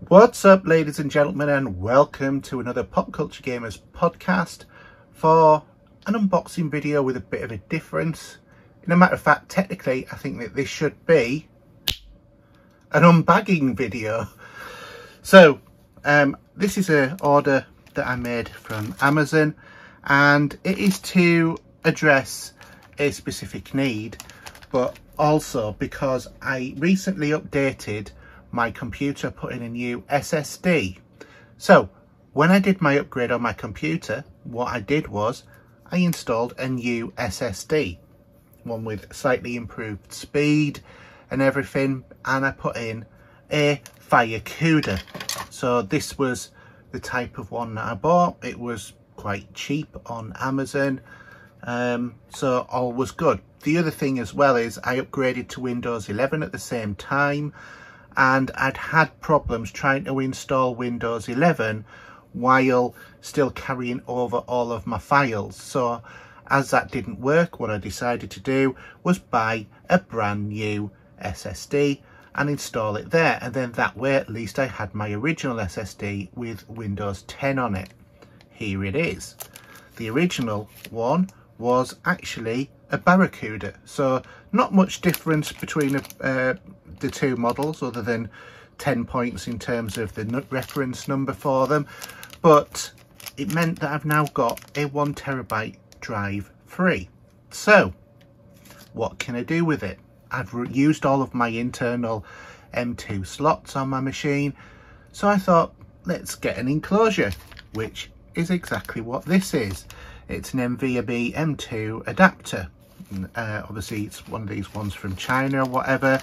What's up, ladies and gentlemen, and welcome to another Pop Culture Gamers podcast for an unboxing video with a bit of a difference. In a matter of fact, technically I think that this should be an unbagging video. So this is an order that I made from Amazon, and it is to address a specific need, but also because I recently updated my computer, put in a new SSD. So when I did my upgrade on my computer, what I did was I installed a new SSD, one with slightly improved speed and everything, and I put in a Firecuda. So this was the type of one that I bought. It was quite cheap on Amazon, so all was good. The other thing as well is I upgraded to Windows 11 at the same time, and I'd had problems trying to install Windows 11 while still carrying over all of my files. So as that didn't work, what I decided to do was buy a brand new SSD and install it there, and then that way at least I had my original SSD with Windows 10 on it. Here it is. The original one was actually a Barracuda, so not much difference between the two models other than 10 points in terms of the reference number for them, but it meant that I've now got a 1 terabyte drive free. So what can I do with it? I've used all of my internal M2 slots on my machine, so I thought, let's get an enclosure, which is exactly what this is. It's an NVMe M2 adapter. Obviously it's one of these ones from China or whatever,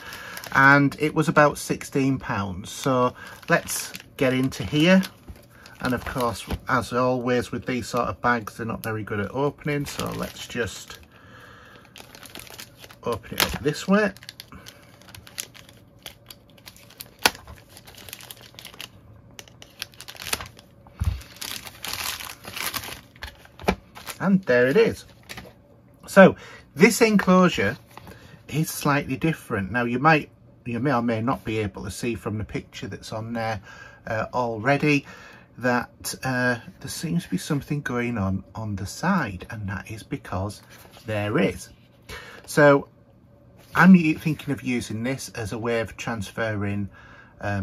and it was about £16. So let's get into here, and of course, as always with these sort of bags, they're not very good at opening, so let's just open it up this way. And there it is. So this enclosure is slightly different. Now you may or may not be able to see from the picture that's on there already that there seems to be something going on the side, and that is because there is. So I'm thinking of using this as a way of transferring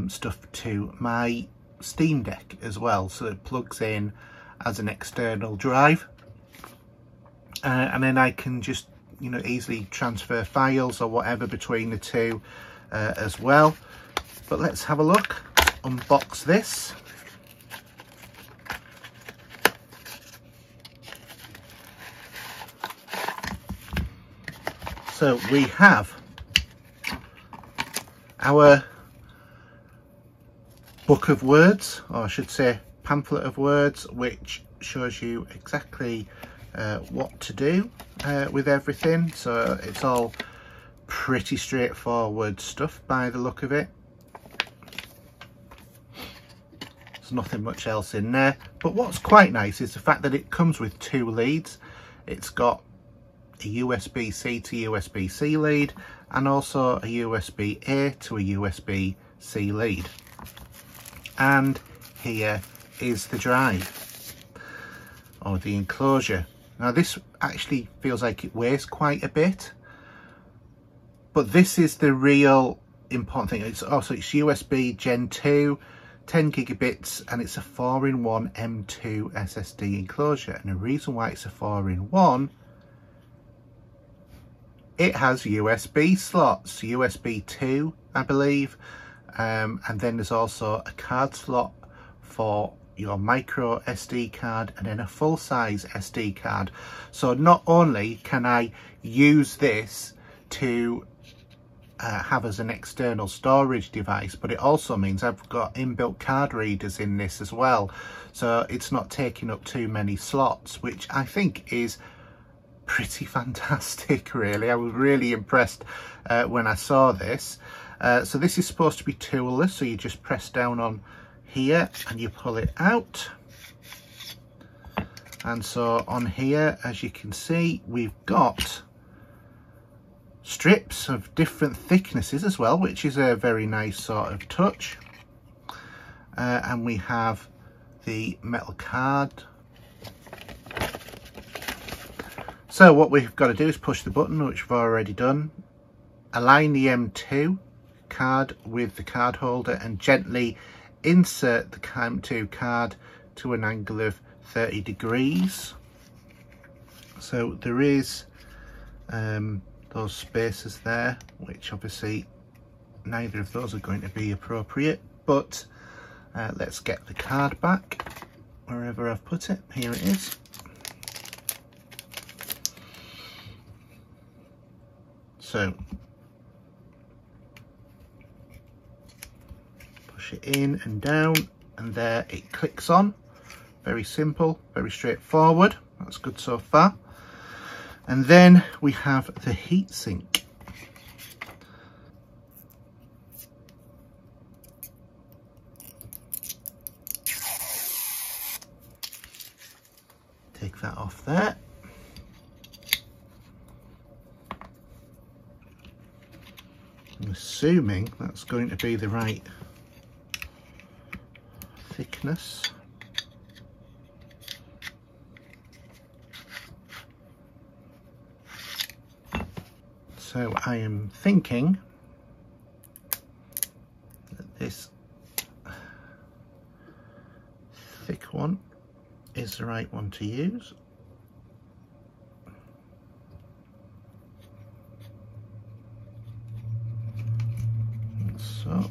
stuff to my Steam Deck as well, so it plugs in as an external drive, and then I can just easily transfer files or whatever between the two as well. But let's have a look, unbox this. So we have our book of words, or I should say pamphlet of words, which shows you exactly what to do with everything. So it's all pretty straightforward stuff by the look of it. There's nothing much else in there, but what's quite nice is the fact that it comes with two leads. It's got a USB-C to USB-C lead, and also a USB-A to a USB-C lead. And here is the drive, or the enclosure. Now this actually feels like it weighs quite a bit, but this is the real important thing. It's USB Gen 2, 10 gigabits, and it's a 4-in-1 M2 SSD enclosure. And the reason why it's a 4-in-1, it has USB slots, USB 2 I believe, and then there's also a card slot for your micro SD card, and then a full-size SD card. So not only can I use this to have as an external storage device, but it also means I've got inbuilt card readers in this as well, so it's not taking up too many slots, which I think is pretty fantastic really. I was really impressed when I saw this. So this is supposed to be toolless, so you just press down on here and you pull it out, and so on here, as you can see, we've got strips of different thicknesses as well, which is a very nice sort of touch. and we have the metal card. So what we've got to do is push the button, which we've already done, align the M2 card with the card holder and gently insert the M2 card to an angle of 30 degrees. So there is those spaces there, which obviously neither of those are going to be appropriate, but let's get the card back wherever I've put it. Here it is. So push it in and down, and there it clicks on. Very simple, very straightforward. That's good so far. And then we have the heatsink. Take that off there. I'm assuming that's going to be the right thickness. So I am thinking that this thick one is the right one to use. So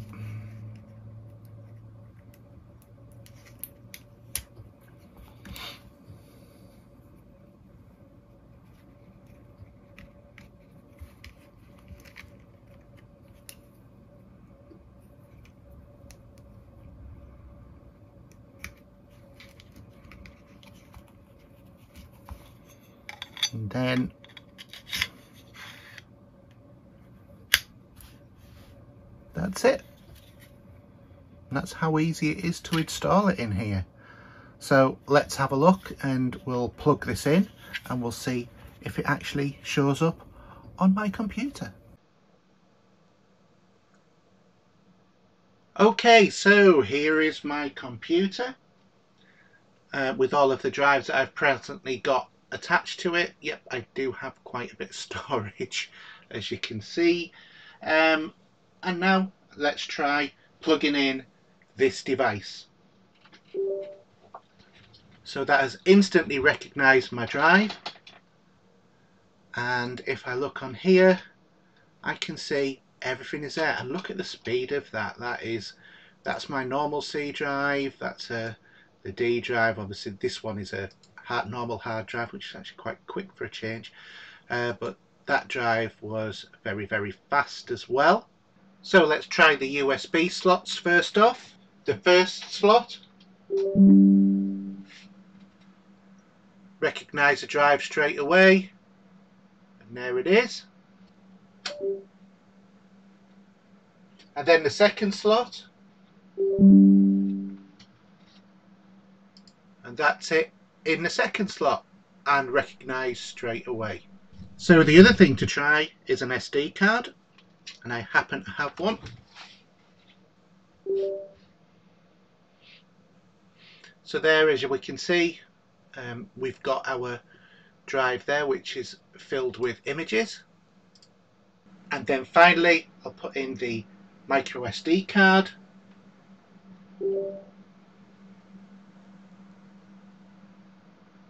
and then that's it. And that's how easy it is to install it in here. So let's have a look, and we'll plug this in and we'll see if it actually shows up on my computer. Okay, so here is my computer with all of the drives that I've presently got attached to it. Yep, I do have quite a bit of storage, as you can see. And now let's try plugging in this device. So that has instantly recognized my drive, and if I look on here I can see everything is there, and look at the speed of that. That's my normal C drive, that's the D drive. Obviously this one is a normal hard drive, which is actually quite quick for a change, but that drive was very, very fast as well. So let's try the USB slots first off. The first slot, recognise the drive straight away, and there it is. And then the second slot, and that's it in the second slot, and recognised straight away. So the other thing to try is an SD card, and I happen to have one. So there, as we can see, we've got our drive there, which is filled with images. And then finally I'll put in the micro SD card.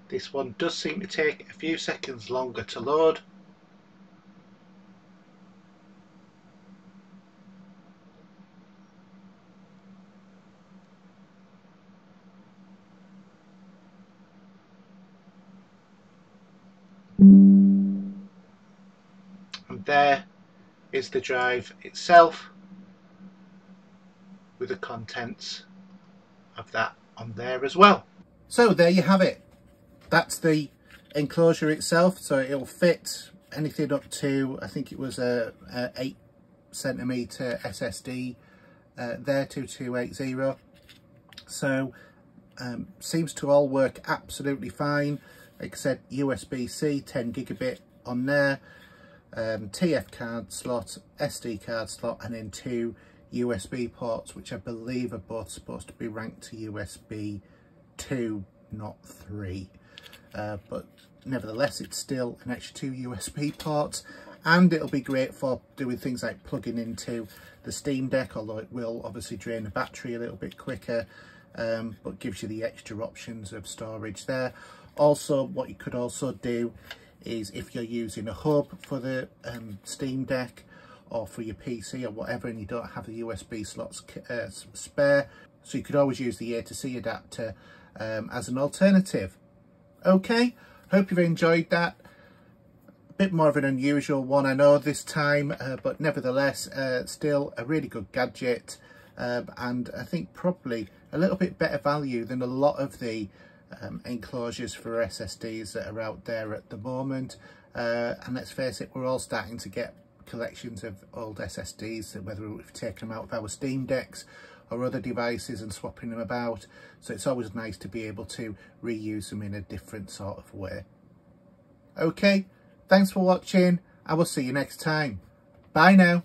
This one does seem to take a few seconds longer to load. And there is the drive itself, with the contents of that on there as well. So there you have it. That's the enclosure itself. So it'll fit anything up to, I think it was a 8cm SSD there, 2280. So seems to all work absolutely fine. Like I said, USB-C 10 gigabit on there, TF card slot, SD card slot, and then 2 USB ports, which I believe are both supposed to be ranked to USB 2, not 3. But nevertheless, it's still an extra 2 USB ports, and it'll be great for doing things like plugging into the Steam Deck, although it will obviously drain the battery a little bit quicker, but gives you the extra options of storage there. Also, what you could also do is, if you're using a hub for the Steam Deck or for your PC or whatever, and you don't have the USB slots spare, so you could always use the A to C adapter as an alternative. Okay, hope you've enjoyed that. A bit more of an unusual one, I know, this time, but nevertheless, still a really good gadget, and I think probably a little bit better value than a lot of the enclosures for SSDs that are out there at the moment. And let's face it, we're all starting to get collections of old SSDs, whether we've taken them out of our Steam Decks or other devices and swapping them about. So it's always nice to be able to reuse them in a different sort of way. Okay, thanks for watching. I will see you next time. Bye now.